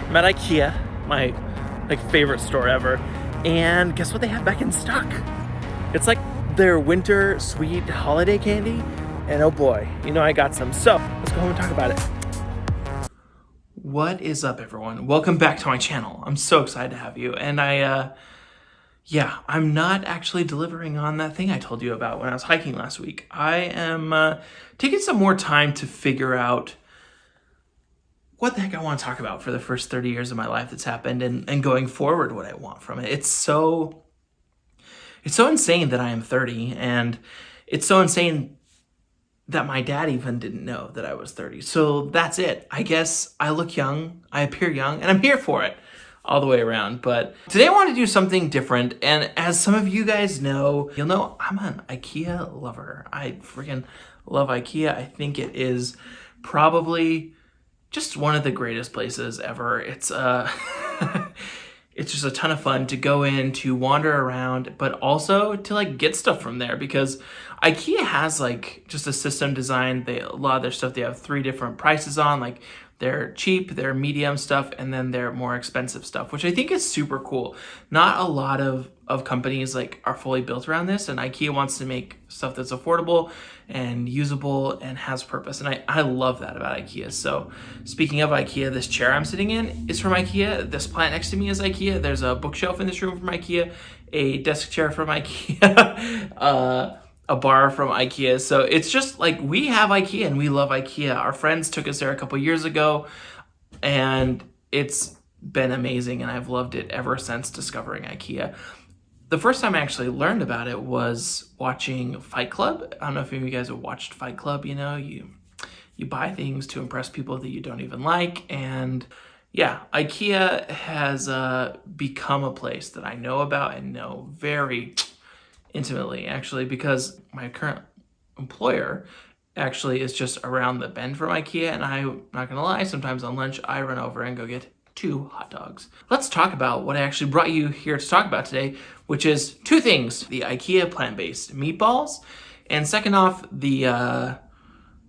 I'm at Ikea, my favorite store ever, and guess what they have back in stock? It's like their winter sweet holiday candy, and oh boy, I got some. So let's go home and talk about it. What is up, everyone? Welcome back to my channel. I'm so excited to have you, and I'm not actually delivering on that thing I told you about when I was hiking last week. I am taking some more time to figure out what the heck I want to talk about for the first 30 years of my life that's happened, and going forward what I want from it. It's so insane that I am 30, and it's so insane that my dad even didn't know that I was 30. So that's it. I guess I look young, I appear young, and I'm here for it all the way around. But today I want to do something different, and as some of you guys know, you'll know I'm an Ikea lover. I freaking love Ikea. I think it is probably just one of the greatest places ever. It's it's just a ton of fun to go in, to wander around, but also to get stuff from there, because Ikea has just a system design. A lot of their stuff, they have 3 different prices on, their cheap, their medium stuff, and then their more expensive stuff, which I think is super cool. Not a lot of companies are fully built around this, and Ikea wants to make stuff that's affordable and usable and has purpose, and I love that about Ikea. So speaking of Ikea, this chair I'm sitting in is from Ikea. This plant next to me is Ikea. There's a bookshelf in this room from Ikea, a desk chair from Ikea, a bar from Ikea. So it's just we have Ikea and we love Ikea. Our friends took us there a couple years ago, and it's been amazing, and I've loved it ever since discovering Ikea. The first time I actually learned about it was watching Fight Club. I don't know if any of you guys have watched Fight Club. You buy things to impress people that you don't even like, and yeah, Ikea has become a place that I know about and know very intimately, actually, because my current employer actually is just around the bend from Ikea, and I'm not gonna lie, sometimes on lunch I run over and go get 2 hot dogs. Let's talk about what I actually brought you here to talk about today, which is 2 things: the Ikea plant-based meatballs, and second off, the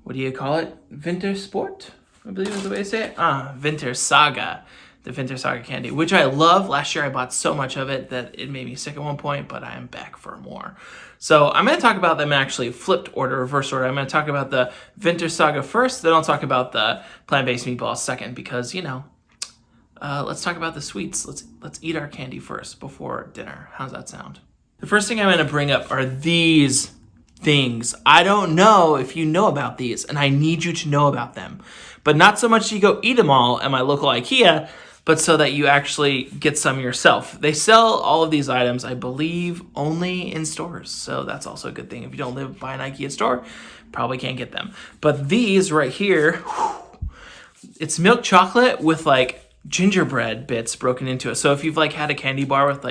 what do you call it? Vintersport, I believe is the way to say it. Vintersaga. The Vintersaga candy, which I love. Last year I bought so much of it that it made me sick at one point, but I am back for more. So I'm going to talk about them actually flipped order, reverse order. I'm going to talk about the Vintersaga first, then I'll talk about the plant-based meatballs second, because let's talk about the sweets. Let's eat our candy first before dinner. How's that sound? The first thing I'm going to bring up are these things. I don't know if you know about these, and I need you to know about them, but not so much you go eat them all at my local Ikea, but so that you actually get some yourself. They sell all of these items, I believe, only in stores, so that's also a good thing. If you don't live by an Ikea store, probably can't get them. But these right here, it's milk chocolate with gingerbread bits broken into it. So if you've had a candy bar with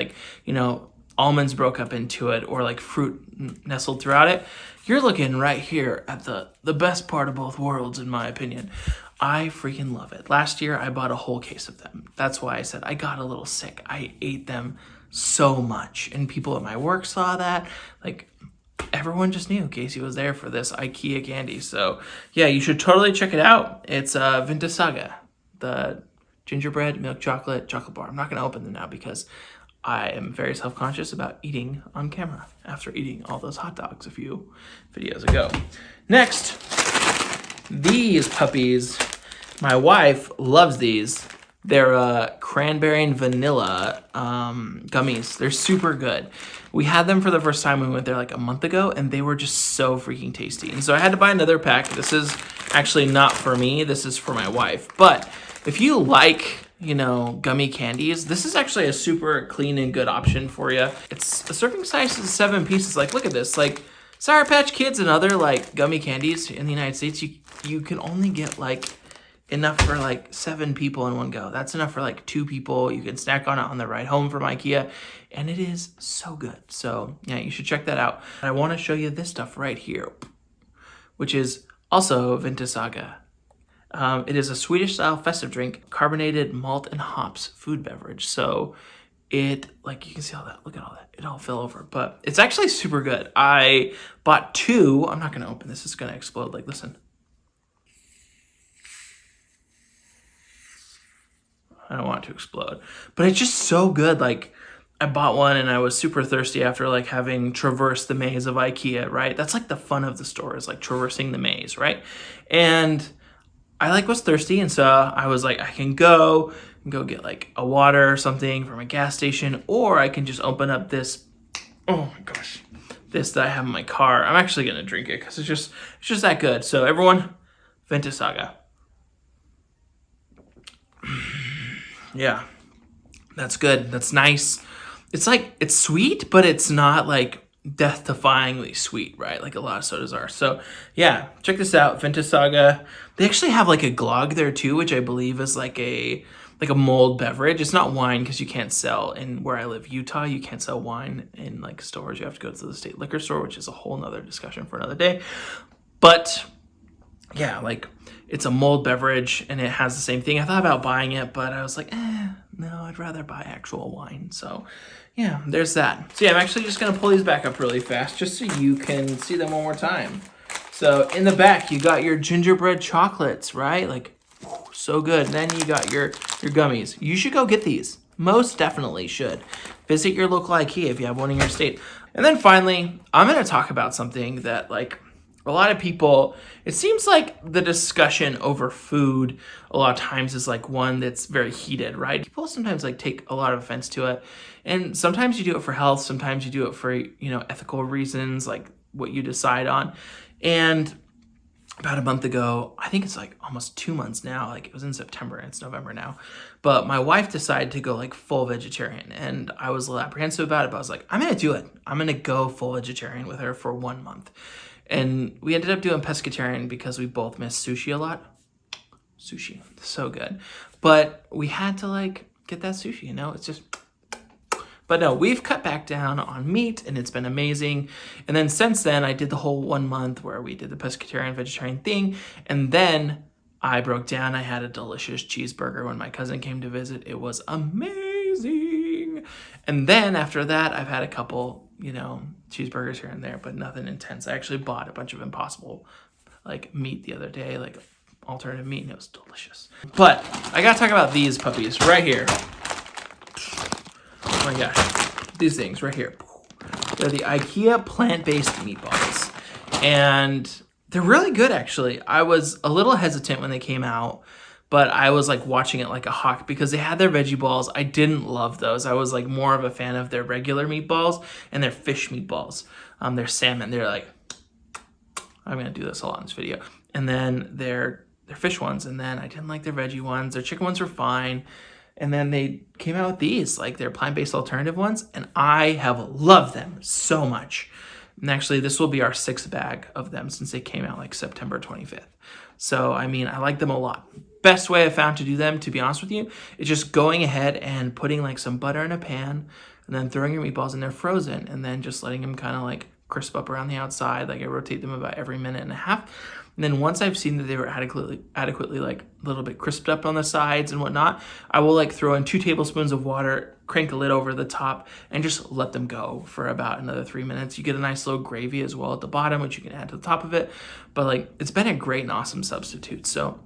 almonds broke up into it, or fruit nestled throughout it, you're looking right here at the best part of both worlds, in my opinion. I freaking love it. Last year I bought a whole case of them. That's why I said I got a little sick. I ate them so much, and people at my work saw that. Everyone just knew Casey was there for this Ikea candy. So yeah, you should totally check it out. It's Vintersaga, the gingerbread milk chocolate bar. I'm not going to open them now because I am very self-conscious about eating on camera after eating all those hot dogs a few videos ago. Next, these puppies. My wife loves these. They're cranberry and vanilla gummies. They're super good. We had them for the first time when we went there a month ago, and they were just so freaking tasty. And so I had to buy another pack. This is actually not for me. This is for my wife. But if you gummy candies, this is actually a super clean and good option for you. It's a serving size of 7 pieces. Look at this. Sour Patch Kids and other gummy candies in the United States, you can only get enough for 7 people in one go. That's enough for 2 people. You can snack on it on the ride home from Ikea, and it is so good. So yeah, you should check that out. I want to show you this stuff right here, which is also Vintersaga. It is a Swedish-style festive drink, carbonated malt and hops food beverage. So it, you can see all that. Look at all that. It all fell over. But it's actually super good. I bought 2. I'm not going to open this. It's going to explode. Listen. I don't want it to explode. But it's just so good. Like, I bought one and I was super thirsty after like having traversed the maze of Ikea, right? That's like the fun of the store, is like traversing the maze, right? And I like was thirsty, and so I was like, I can go get like a water or something from a gas station, or I can just open up this, oh my gosh, this that I have in my car. I'm actually gonna drink it because it's just that good. So everyone, Vintersaga. Yeah, that's good. That's nice. It's like, it's sweet, but it's not like death-defyingly sweet, right? Like a lot of sodas are. So yeah, check this out, Vintersaga. They actually have like a glog there too, which I believe is like a mulled beverage. It's not wine because you can't sell in where I live, Utah. You can't sell wine in like stores. You have to go to the state liquor store, which is a whole nother discussion for another day. But yeah, like it's a mulled beverage and it has the same thing. I thought about buying it, but I was like, no, I'd rather buy actual wine. So yeah, there's that. So yeah, I'm actually just gonna pull these back up really fast just so you can see them one more time. So in the back, you got your gingerbread chocolates, right? Like, so good. Then you got your gummies. You should go get these. Most definitely should. Visit your local IKEA if you have one in your state. And then finally, I'm gonna talk about something that like a lot of people, it seems like the discussion over food a lot of times is like one that's very heated, right? People sometimes like take a lot of offense to it. And sometimes you do it for health. Sometimes you do it for, ethical reasons, like what you decide on. And about a month ago, I think it's like almost 2 months now, like it was in September and it's November now, but my wife decided to go like full vegetarian, and I was a little apprehensive about it, but I was like, I'm gonna do it. I'm gonna go full vegetarian with her for 1 month. And we ended up doing pescatarian because we both miss sushi a lot. Sushi, so good. But we had to like get that sushi, it's just... But no, we've cut back down on meat and it's been amazing. And then since then, I did the whole 1 month where we did the pescatarian, vegetarian thing. And then I broke down. I had a delicious cheeseburger when my cousin came to visit. It was amazing. And then after that, I've had a couple, cheeseburgers here and there, but nothing intense. I actually bought a bunch of Impossible like meat the other day, like alternative meat, and it was delicious. But I gotta talk about these puppies right here. Oh my gosh, these things right here. They're the Ikea plant-based meatballs. And they're really good, actually. I was a little hesitant when they came out, but I was like watching it like a hawk because they had their veggie balls. I didn't love those. I was like more of a fan of their regular meatballs and their fish meatballs. Their salmon, they're like, I'm gonna do this a lot in this video. And then their fish ones, and then I didn't like their veggie ones. Their chicken ones were fine. And then they came out with these, like their plant-based alternative ones, and I have loved them so much. And actually, this will be our 6th bag of them since they came out like September 25th. So, I mean, I like them a lot. Best way I found to do them, to be honest with you, is just going ahead and putting like some butter in a pan and then throwing your meatballs in there frozen and then just letting them kind of like crisp up around the outside. Like I rotate them about every minute and a half. And then once I've seen that they were adequately like a little bit crisped up on the sides and whatnot, I will like throw in 2 tablespoons of water, crank a lid over the top, and just let them go for about another 3 minutes. You get a nice little gravy as well at the bottom, which you can add to the top of it. But like, it's been a great and awesome substitute. So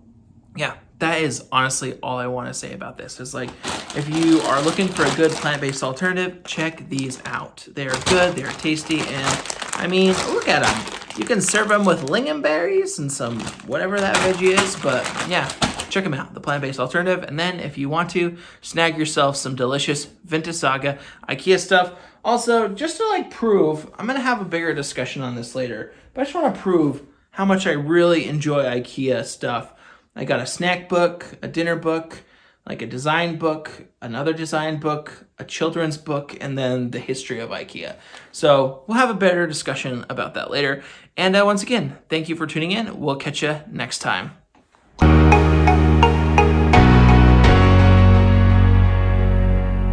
yeah, that is honestly all I want to say about this. Is like, if you are looking for a good plant-based alternative, check these out. They're good, they're tasty, and I mean, look at them. You can serve them with lingonberries and some whatever that veggie is, but yeah, check them out, the plant-based alternative. And then if you want to, snag yourself some delicious Vintersaga IKEA stuff. Also, just to like prove, I'm gonna have a bigger discussion on this later, but I just want to prove how much I really enjoy IKEA stuff. I got a snack book, a dinner book, like a design book, another design book, a children's book, and then the history of IKEA. So we'll have a better discussion about that later. And once again, thank you for tuning in. We'll catch you next time.